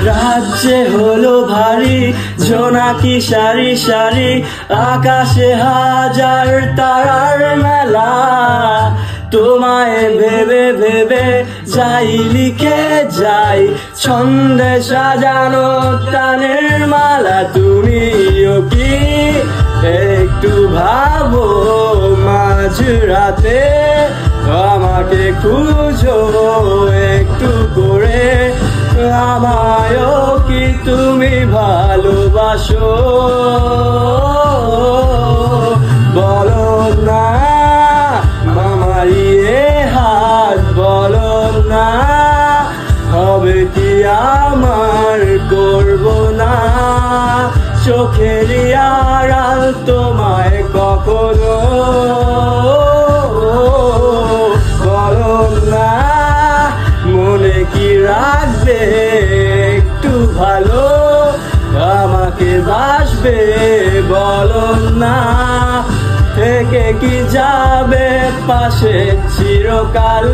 রাজ্যে হলো ভারী জোনাকি সারি সারি, আকাশে হাজার তারার মেলা। তোমায় ভেবে ভেবে যাই লিখে যাই ছন্দে সাজানো টানের মালা। তুমিও কি একটু ভাবো মাঝরাতে আমাকে খুঁজো একটু করে, আমায়ও কি তুমি ভালোবাসো? বলো না মামারিয়ে হাত, বলো না হবে কি আমার করব না চোখের আড়াল তোমায় কখনো। বলো না মনে কি রাখবে একটু ভালো আমাকে বাসবে? বলো না থেকে কি যাবে পাশে চিরকাল?